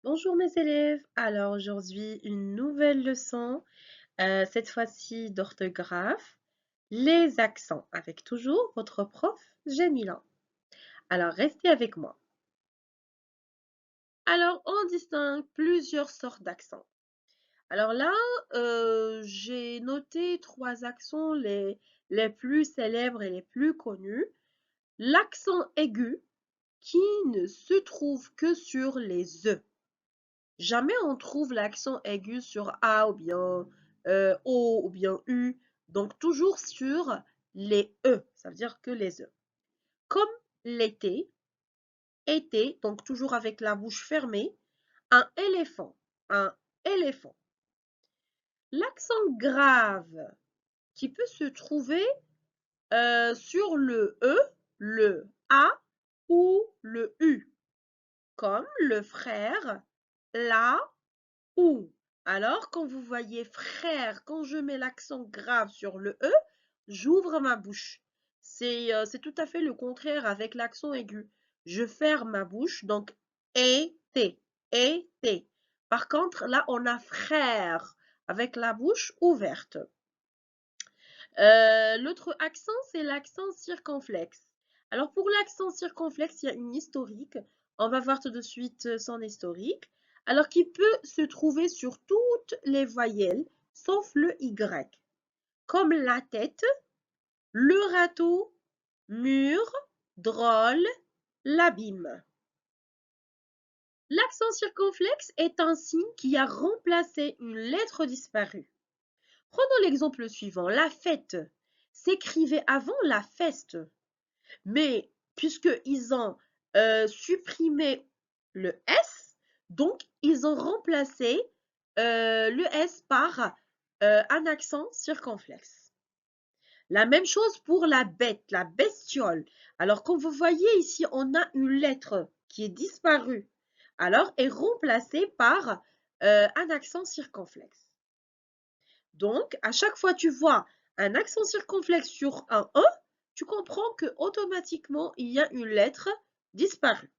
Bonjour mes élèves, alors aujourd'hui une nouvelle leçon, cette fois-ci d'orthographe, les accents, avec toujours votre prof Jamila. Alors restez avec moi. Alors on distingue plusieurs sortes d'accents. Alors là, j'ai noté trois accents les plus célèbres et les plus connus. L'accent aigu qui ne se trouve que sur les E. Jamais on trouve l'accent aigu sur A ou bien O ou bien U, donc toujours sur les E, ça veut dire que les E. Comme l'été, été, donc toujours avec la bouche fermée, un éléphant, un éléphant. L'accent grave qui peut se trouver sur le E, le A ou le U, comme le frère, la ou. Alors, quand vous voyez frère, quand je mets l'accent grave sur le E, j'ouvre ma bouche. C'est tout à fait le contraire avec l'accent aigu. Je ferme ma bouche, donc et t. Par contre, là, on a frère avec la bouche ouverte. L'autre accent, c'est l'accent circonflexe. Alors, pour l'accent circonflexe, il y a une historique. On va voir tout de suite son historique. Alors, qui peut se trouver sur toutes les voyelles, sauf le Y, comme la tête, le râteau, mur, drôle, l'abîme. L'accent circonflexe est un signe qui a remplacé une lettre disparue. Prenons l'exemple suivant. La fête s'écrivait avant la feste. Mais puisqu'ils ont supprimé le S, donc ils ont remplacé le S par un accent circonflexe. La même chose pour la bête, la bestiole. Alors, comme vous voyez ici, on a une lettre qui est disparue. Alors, est remplacée par un accent circonflexe. Donc, à chaque fois que tu vois un accent circonflexe sur un E, tu comprends que automatiquement il y a une lettre disparue.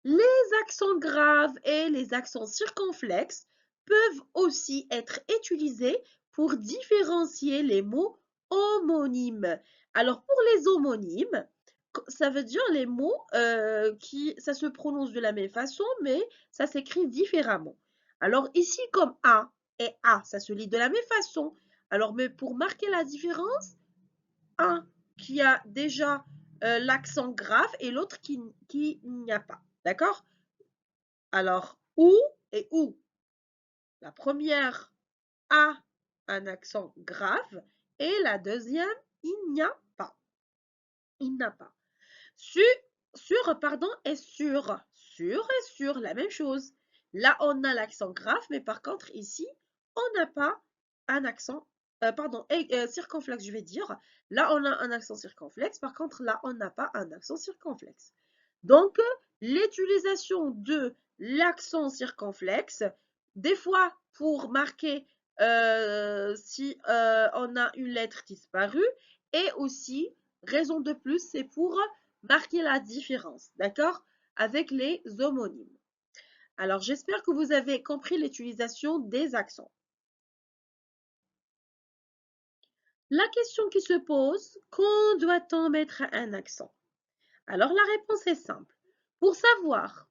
Les accents graves et les accents circonflexes peuvent aussi être utilisés pour différencier les mots homonymes. Alors pour les homonymes, ça veut dire les mots qui ça se prononce de la même façon, mais ça s'écrit différemment. Alors ici, comme A et A, ça se lit de la même façon. Alors, mais pour marquer la différence, un qui a déjà l'accent grave et l'autre qui n'y a pas. D'accord? Alors, ou et ou. La première a un accent grave et la deuxième, il n'y a pas. Il n'a pas. Sur, pardon, et sur. Sur et sur, la même chose. Là, on a l'accent grave, mais par contre, ici, on n'a pas un accent, pardon, circonflexe, je vais dire. Là, on a un accent circonflexe. Par contre, là, on n'a pas un accent circonflexe. Donc, l'utilisation de l'accent circonflexe, des fois pour marquer si on a une lettre disparue, et aussi, raison de plus, c'est pour marquer la différence, d'accord, avec les homonymes. Alors, j'espère que vous avez compris l'utilisation des accents. La question qui se pose, quand doit-on mettre un accent? Alors, la réponse est simple. Pour savoir,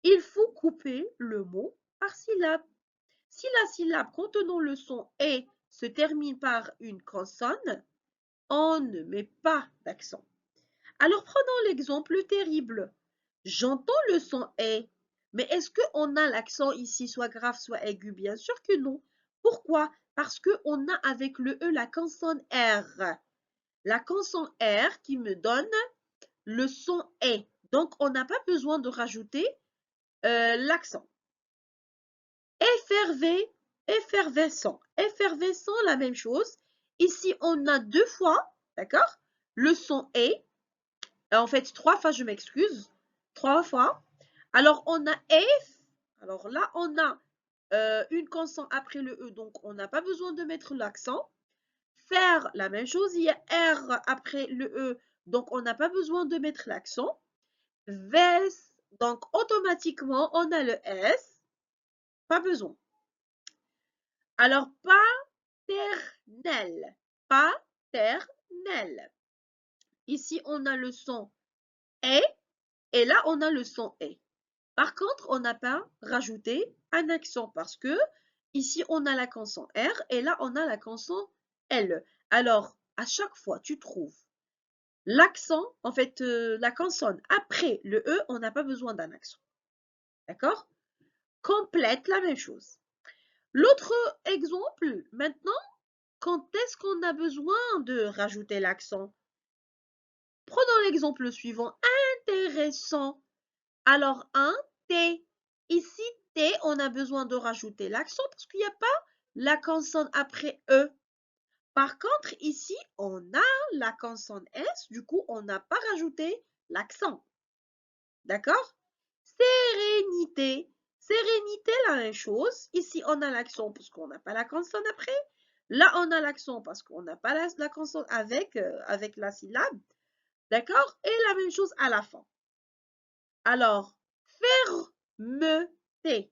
il faut couper le mot par syllabe. Si la syllabe contenant le son « et » se termine par une consonne, on ne met pas d'accent. Alors prenons l'exemple terrible. J'entends le son est, mais est-ce qu'on a l'accent ici, soit grave, soit aigu? Bien sûr que non. Pourquoi? Parce qu'on a avec le E la consonne R. La consonne R qui me donne le son est. Donc on n'a pas besoin de rajouter l'accent. Effervescent. Effervescent, la même chose. Ici, on a deux fois, d'accord? Le son est. En fait, trois fois, je m'excuse. Trois fois. Alors, on a F. Alors là, on a une consonne après le E, donc on n'a pas besoin de mettre l'accent. Faire, la même chose. Il y a R après le E, donc on n'a pas besoin de mettre l'accent. Donc, automatiquement, on a le S. Pas besoin. Alors, paternel. Paternel. Ici, on a le son E et là, on a le son E. Par contre, on n'a pas rajouté un accent parce que ici, on a la consonne R et là, on a la consonne L. Alors, à chaque fois, tu trouves l'accent, en fait, la consonne après le E, on n'a pas besoin d'un accent. D'accord? Complète la même chose. L'autre exemple, maintenant, quand est-ce qu'on a besoin de rajouter l'accent? Prenons l'exemple suivant, intéressant. Alors, un T. Ici, T, on a besoin de rajouter l'accent parce qu'il n'y a pas la consonne après E. Par contre, ici, on a la consonne S, du coup, on n'a pas rajouté l'accent. D'accord? Sérénité. Sérénité, la même chose. Ici, on a l'accent parce qu'on n'a pas la consonne après. Là, on a l'accent parce qu'on n'a pas la consonne avec la syllabe. D'accord? Et la même chose à la fin. Alors, fermeté.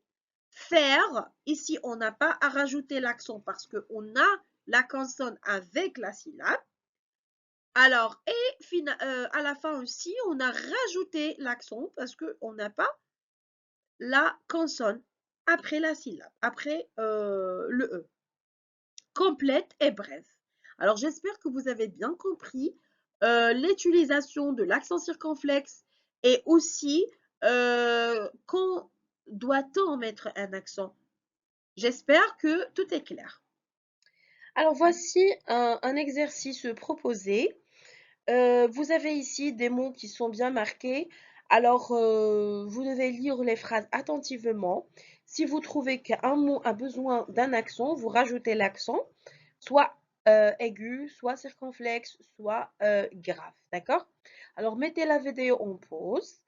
Faire, ici, on n'a pas à rajouter l'accent parce qu'on a la consonne avec la syllabe. Alors, et à la fin aussi, on a rajouté l'accent parce qu'on n'a pas la consonne après la syllabe, après le E. Complète et brève. Alors, j'espère que vous avez bien compris l'utilisation de l'accent circonflexe et aussi quand doit-on mettre un accent. J'espère que tout est clair. Alors, voici un exercice proposé. Vous avez ici des mots qui sont bien marqués. Alors, vous devez lire les phrases attentivement. Si vous trouvez qu'un mot a besoin d'un accent, vous rajoutez l'accent, soit aigu, soit circonflexe, soit grave. D'accord? Alors, mettez la vidéo en pause.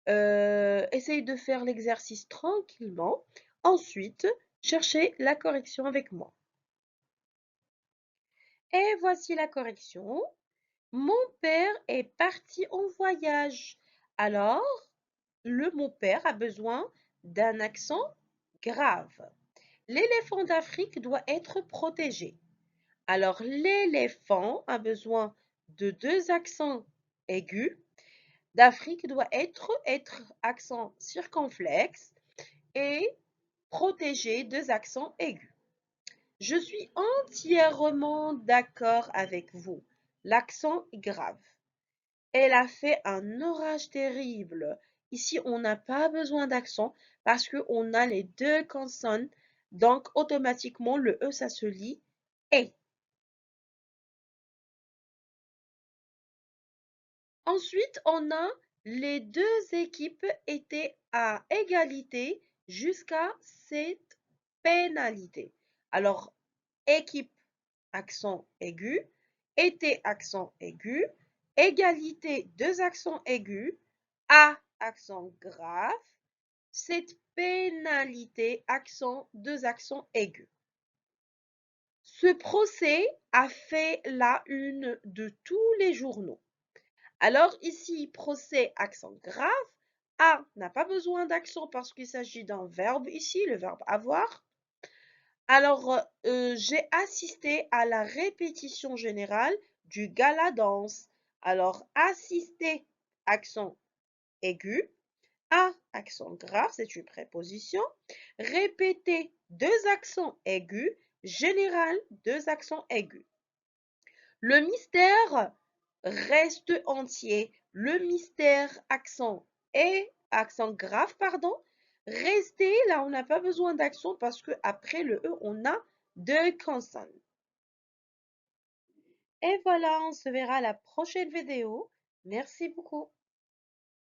Essayez de faire l'exercice tranquillement. Ensuite, cherchez la correction avec moi. Et voici la correction. Mon père est parti en voyage. Alors, le mon père a besoin d'un accent grave. L'éléphant d'Afrique doit être protégé. Alors, l'éléphant a besoin de deux accents aigus. D'Afrique doit être accent circonflexe et protégé deux accents aigus. Je suis entièrement d'accord avec vous. L'accent est grave. Elle a fait un orage terrible. Ici, on n'a pas besoin d'accent parce qu'on a les deux consonnes. Donc, automatiquement, le E, ça se lit et. Ensuite, on a les deux équipes étaient à égalité jusqu'à cette pénalité. Alors, équipe, accent aigu, était accent aigu, égalité, deux accents aigus, à accent grave, cette pénalité, accent, deux accents aigus. Ce procès a fait la une de tous les journaux. Alors ici, procès, accent grave. A n'a pas besoin d'accent parce qu'il s'agit d'un verbe ici, le verbe avoir. Alors, j'ai assisté à la répétition générale du gala danse. Alors, assister, accent aigu. A, accent grave, c'est une préposition. Répéter, deux accents aigus. Général, deux accents aigus. Le mystère reste entier. Le mystère, accent et accent grave, pardon. Rester, là, on n'a pas besoin d'accent parce que après le E, on a deux consonnes. Et voilà, on se verra à la prochaine vidéo. Merci beaucoup.